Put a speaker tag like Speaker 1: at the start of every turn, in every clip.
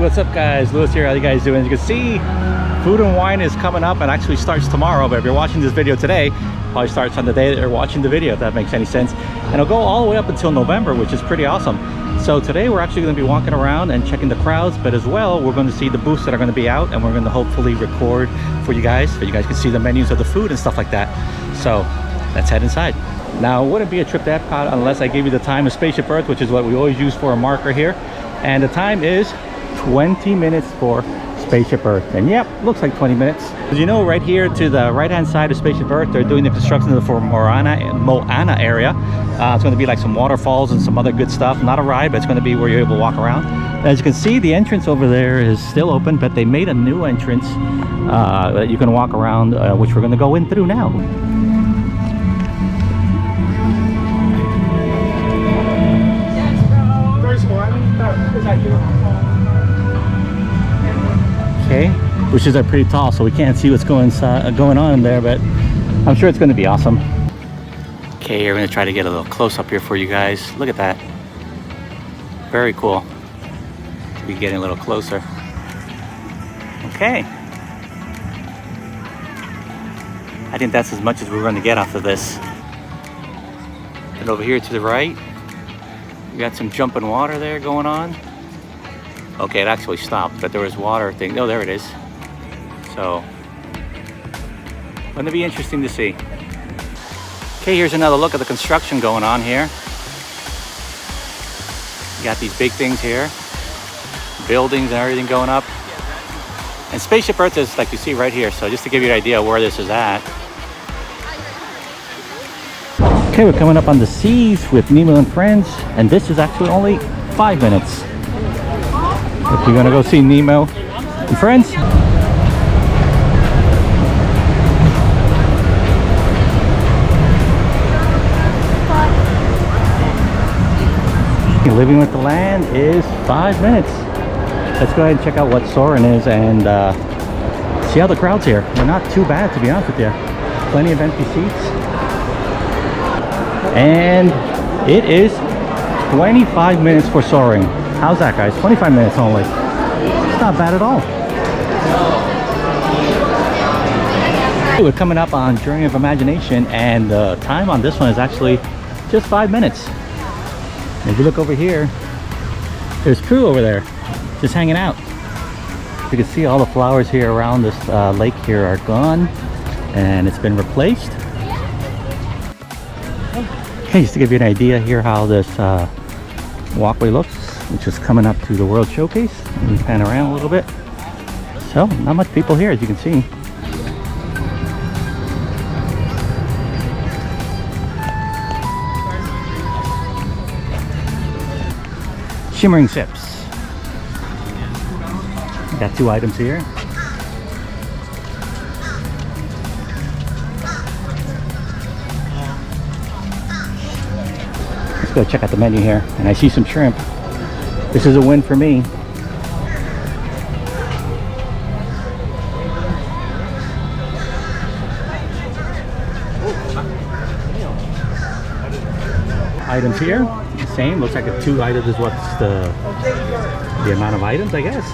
Speaker 1: what's up guys? Lewis here. How you guys doing? As you can see, Food and Wine is coming up and actually starts tomorrow, but if you're watching this video today, probably starts on the day that you're watching the video, if that makes any sense. And it'll go all the way up until November, which is pretty awesome. So today we're actually going to be walking around and checking the crowds, but as well we're going to see the booths that are going to be out, and we're going to hopefully record for you guys, so you guys can see the menus of the food and stuff like that. So let's head inside. Now, it wouldn't be a trip to Epcot unless I gave you the time of Spaceship Earth, which is what we always use for a marker here. And the time is 20 minutes for Spaceship Earth. And yep, looks like 20 minutes. As you know, right here to the right hand side of Spaceship Earth, they're doing the construction for Moana area. It's going to be like some waterfalls and some other good stuff. Not a ride, but it's going to be where you're able to walk around. As you can see, the entrance over there is still open, but they made a new entrance that you can walk around, which we're going to go in through now. Okay, which is pretty tall, so we can't see what's going on in there, but I'm sure it's going to be awesome. Okay, we're going to try to get a little close up here for you guys. Look at that. Very cool. We're getting a little closer. Okay. I think that's as much as we're going to get off of this. And over here to the right, we got some jumping water there going on. Okay, it actually stopped, but there was water thing. Oh, there it is. So, going to be interesting to see. Okay, here's another look at the construction going on here. You got these big things here, buildings and everything going up. And Spaceship Earth is like you see right here. So just to give you an idea where this is at. Okay, we're coming up on the seas with Nemo and Friends, and this is actually only 5 minutes. If you're gonna go see Nemo and Friends. Living with the Land is 5 minutes. Let's go ahead and check out what Soarin' is and see how the crowd's here. They're not too bad, to be honest with you. Plenty of empty seats. And it is 25 minutes for Soaring. How's that, guys? 25 minutes only. It's not bad at all. We're coming up on Journey of Imagination, and the time on this one is actually just 5 minutes. And if you look over here, there's crew over there just hanging out. You can see all the flowers here around this lake here are gone, and it's been replaced. Okay, just to give you an idea here how this walkway looks, which is coming up to the World Showcase. Let me pan around a little bit. So, not much people here, as you can see. Shimmering Sips. Got 2 items here. Let's go check out the menu here, and I see some shrimp. This is a win for me. Items here, same. Looks like 2 items is what's the amount of items, I guess.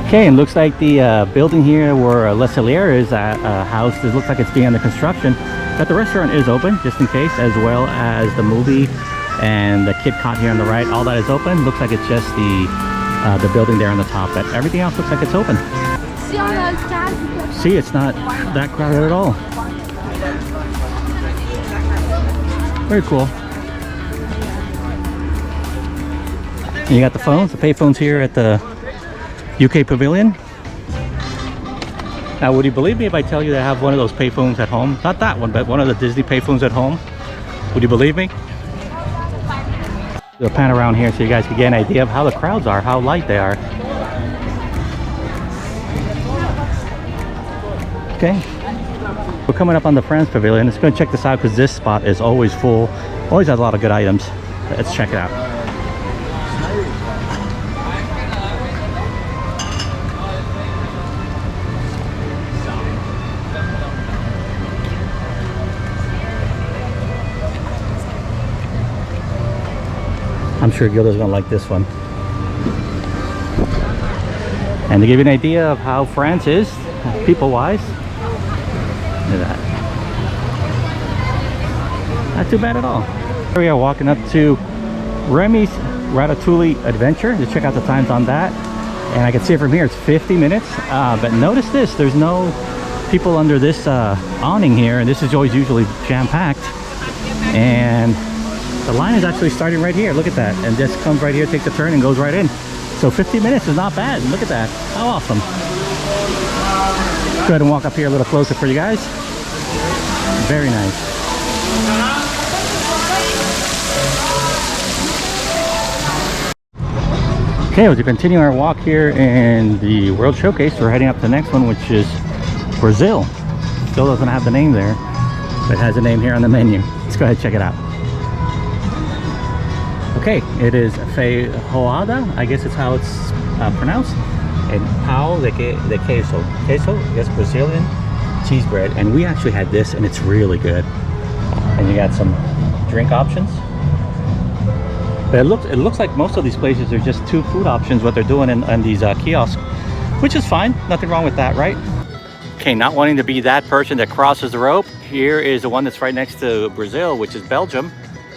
Speaker 1: Okay, and looks like the building here where Le Cellier is housed, it looks like it's being under construction. But the restaurant is open, just in case, as well as the movie and the Kid Cot here on the right. All that is open. Looks like it's just the building there on the top, but everything else looks like it's open. See, it's not that crowded at all. Very cool. And you got the phones, the pay phones here at the UK Pavilion. Now, would you believe me if I tell you that I have one of those payphones at home? Not that one, but one of the Disney payphones at home. Would you believe me? We'll pan around here so you guys can get an idea of how the crowds are, how light they are. Okay. We're coming up on the Friends Pavilion. Let's go check this out because this spot is always full. Always has a lot of good items. Let's check it out. I'm sure Gilda's gonna like this one. And to give you an idea of how France is, people-wise, look at that. Not too bad at all. Here we are walking up to Remy's Ratatouille Adventure. Just check out the times on that. And I can see it from here, it's 50 minutes. But notice this, there's no people under this awning here. And this is always usually jam-packed. And the line is actually starting right here. Look at that. And this comes right here, takes a turn and goes right in. So 50 minutes is not bad. Look at that. How awesome. Go ahead and walk up here a little closer for you guys. Very nice. Okay, as we continue our walk here in the World Showcase, we're heading up to the next one, which is Brazil. Still doesn't have the name there, but it has a name here on the menu. Let's go ahead and check it out. Okay, it is feijoada, I guess it's how it's pronounced, and pão de queijo. Queso, I guess Brazilian cheese bread, and we actually had this, and it's really good. And you got some drink options. But it looks like most of these places are just 2 food options, what they're doing in these kiosks, which is fine. Nothing wrong with that, right? Okay, not wanting to be that person that crosses the rope, here is the one that's right next to Brazil, which is Belgium.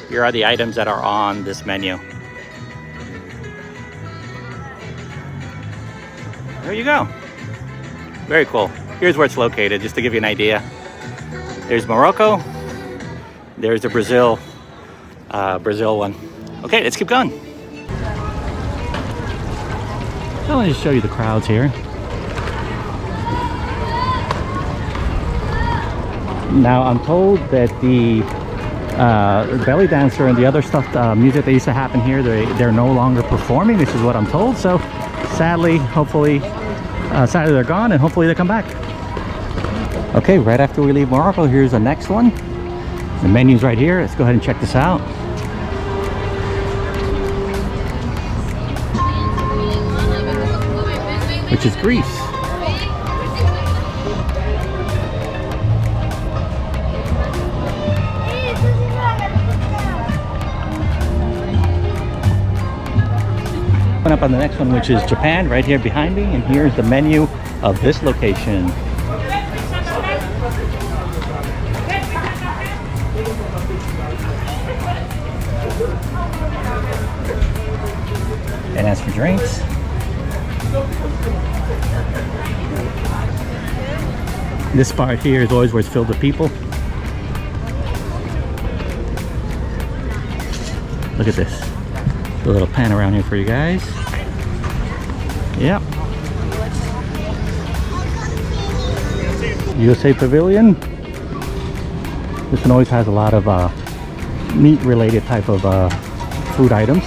Speaker 1: Here are the items that are on this menu. There you go. Very cool. Here's where it's located, just to give you an idea. There's Morocco. There's the Brazil one. Okay, let's keep going. I want to just show you the crowds here. Now, I'm told that the belly dancer and the other stuff, music that used to happen here, they're no longer performing. This is what I'm told. So, sadly, hopefully, sadly they're gone, and hopefully they come back. Okay, right after we leave Morocco, here's the next one. The menu's right here. Let's go ahead and check this out. Which is Greece. Up on the next one, which is Japan, right here behind me, and here's the menu of this location. And as for drinks, this part here is always where it's filled with people. Look at this. A little pan around here for you guys. Yep. USA Pavilion. This one always has a lot of meat related type of food items.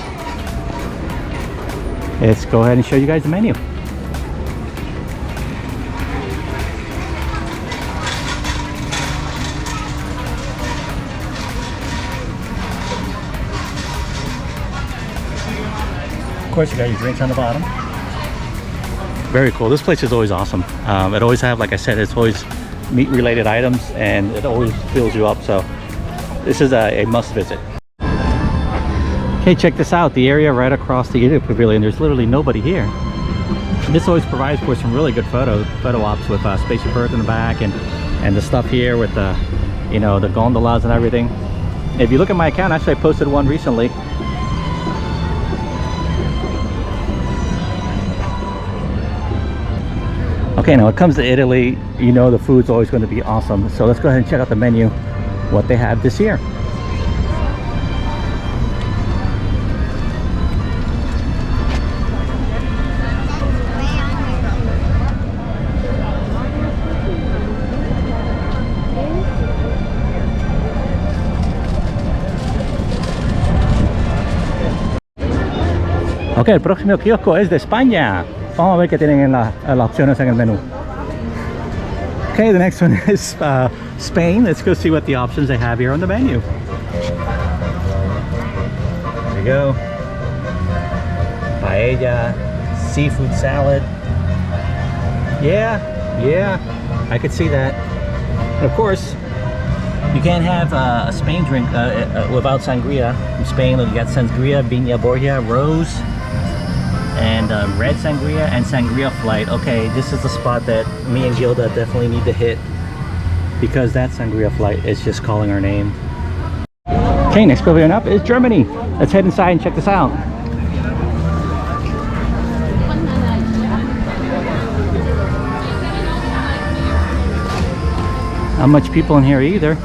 Speaker 1: Let's go ahead and show you guys the menu. Of course, you got your drinks on the bottom. Very cool. This place is always awesome. It always have, like I said, it's always meat related items, and it always fills you up. So this is a must visit. Okay, check this out. The area right across the Idiot Pavilion, there's literally nobody here. This always provides for some really good photo ops with Spaceship Earth in the back, and the stuff here with the, you know, the gondolas and everything. If you look at my account, actually I posted one recently. Okay, now when it comes to Italy, you know the food's always going to be awesome. So let's go ahead and check out the menu, what they have this year. Ok, el próximo kiosco es de España. Vamos a ver qué tienen en las opciones en el menú. Okay, the next one is Spain. Let's go see what the options they have here on the menu. There you go. Paella, seafood salad. Yeah, I could see that. And of course, You can't have a Spain drink without sangria. In Spain, you got sangria, Viña Borgia, rose, and red sangria, and sangria flight. Okay, this is the spot that me and Gilda definitely need to hit, because that sangria flight is just calling our name. Okay, next pavilion up is Germany. Let's head inside and check this out. Not much people in here either.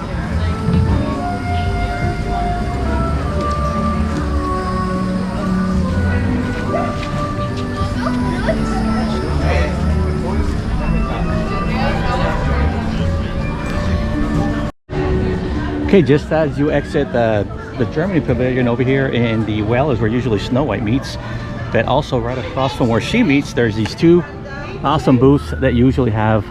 Speaker 1: Okay, just as you exit the Germany pavilion over here in the well is where usually Snow White meets, but also right across from where she meets, there's these two awesome booths that usually have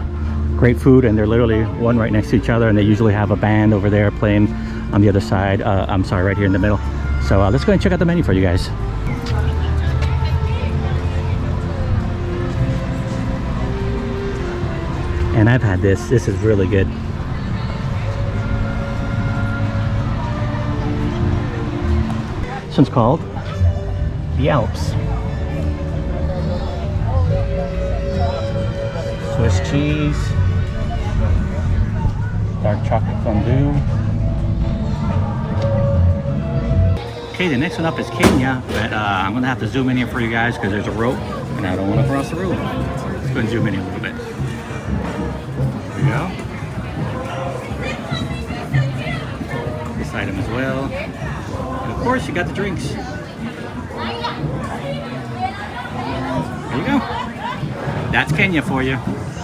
Speaker 1: great food, and they're literally one right next to each other, and they usually have a band over there playing on the other side. I'm sorry, right here in the middle. So let's go and check out the menu for you guys. And I've had this. This is really good. This one's called the Alps. Swiss cheese, dark chocolate fondue. Okay, the next one up is Kenya, but I'm gonna have to zoom in here for you guys because there's a rope and I don't want to cross the rope. Let's go and zoom in a little bit. There we go. This item as well. And of course, you got the drinks. There you go. That's Kenya for you.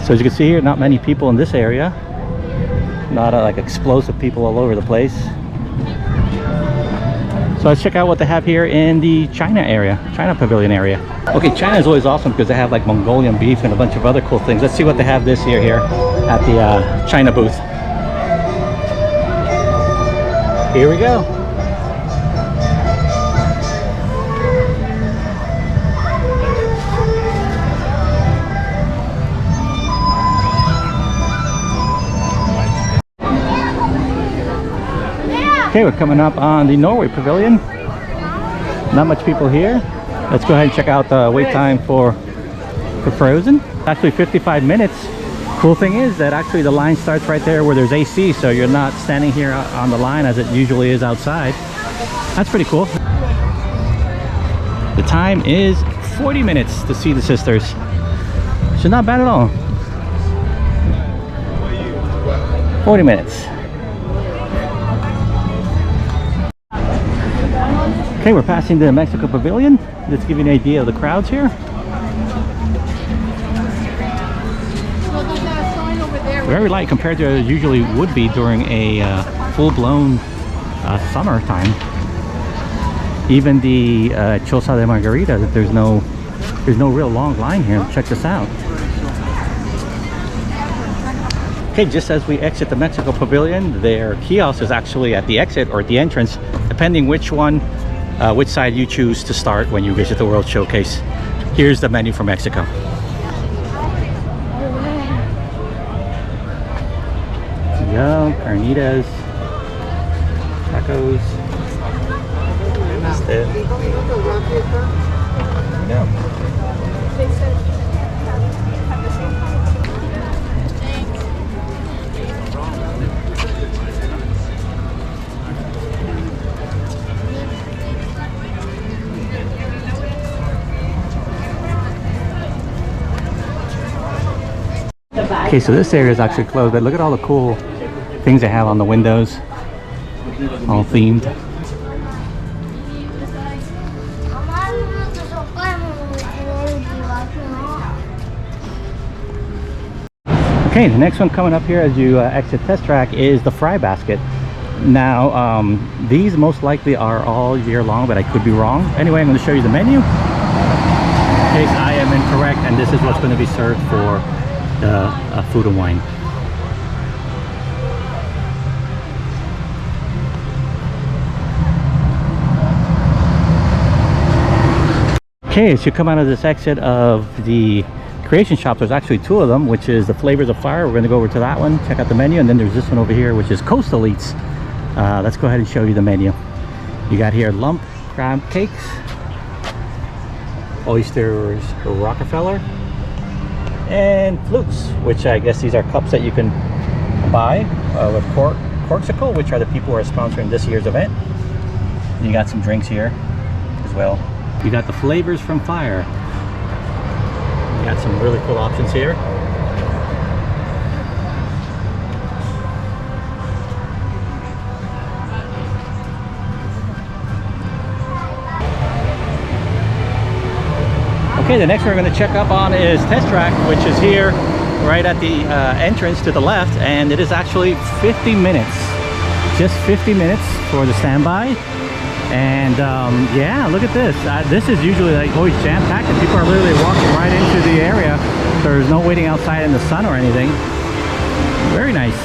Speaker 1: So as you can see here, not many people in this area. Not like explosive people all over the place. So let's check out what they have here in the China area, China pavilion area. Okay, China is always awesome because they have like Mongolian beef and a bunch of other cool things. Let's see what they have this year here at the China booth. Here we go. Okay, we're coming up on the Norway pavilion. Not much people here. Let's go ahead and check out the wait time for Frozen. Actually 55 minutes. Cool thing is that actually the line starts right there where there's AC, so you're not standing here on the line as it usually is outside. That's pretty cool. The time is 40 minutes to see the sisters. So not bad at all. 40 minutes. Okay, we're passing the Mexico Pavilion. Let's give you an idea of the crowds here. Very light compared to it usually would be during a full-blown summertime. Even the Choza de Margarita, there's no real long line here. Check this out. Okay, just as we exit the Mexico Pavilion, their kiosk is actually at the exit or at the entrance, depending which side you choose to start when you visit the World Showcase. Here's the menu for Mexico. There you go, carnitas, tacos. There you go. Okay, so this area is actually closed, but look at all the cool things they have on the windows, all themed. Okay, the next one coming up here as you exit Test Track is the Fry Basket. Now, these most likely are all year long, but I could be wrong. Anyway, I'm going to show you the menu in case I am incorrect, and this is what's going to be served for the food and wine. Okay, as you come out of this exit of the creation shops. There's actually two of them, which is the Flavors of Fire. We're going to go over to that one, check out the menu, and then there's this one over here, which is Coastal Eats. Let's go ahead and show you the menu. You got here lump crab cakes, oysters Rockefeller, and flutes, which I guess these are cups that you can buy with Corksicle, which are the people who are sponsoring this year's event. And you got some drinks here as well. You got the Flavors from Fire. You got some really cool options here. Okay, the next one we're going to check up on is Test Track, which is here right at the entrance to the left, and it is actually 50 minutes. Just 50 minutes for the standby. And yeah, look at this. This is usually like always jam-packed, and people are literally walking right into the area. There's no waiting outside in the sun or anything. Very nice.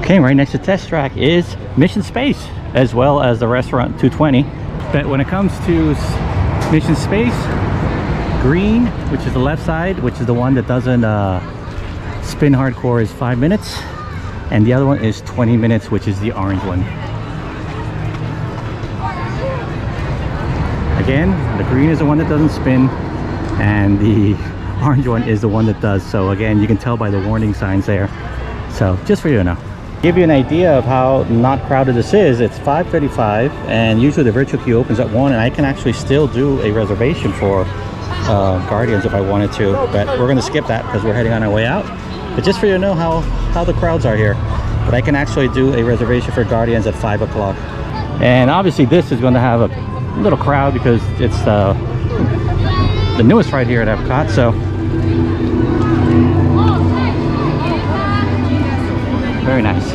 Speaker 1: Okay, right next to Test Track is Mission Space, as well as the restaurant 220. But when it comes to Mission Space, green, which is the left side, which is the one that doesn't spin hardcore, is 5 minutes, and the other one is 20 minutes, which is the orange one. Again, the green is the one that doesn't spin, and the orange one is the one that does. So again, you can tell by the warning signs there. So just for you to know. Give you an idea of how not crowded this is. It's 5:35, and usually the virtual queue opens at 1, and I can actually still do a reservation for Guardians if I wanted to, but we're going to skip that because we're heading on our way out. But just for you to know how the crowds are here. But I can actually do a reservation for Guardians at 5 o'clock. And obviously this is going to have a little crowd because it's the newest ride here at Epcot. So very nice.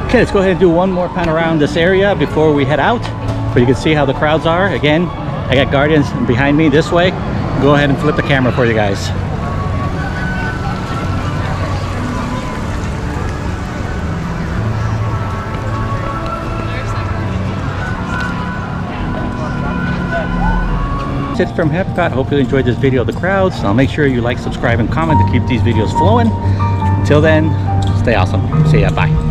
Speaker 1: Okay, let's go ahead and do one more pan around this area before we head out, so you can see how the crowds are. Again, I got Guardians behind me this way. Go ahead and flip the camera for you guys. That's it from Epcot. Hope you enjoyed this video of the crowds. I'll make sure you like, subscribe, and comment to keep these videos flowing. Until then, stay awesome. See ya. Bye.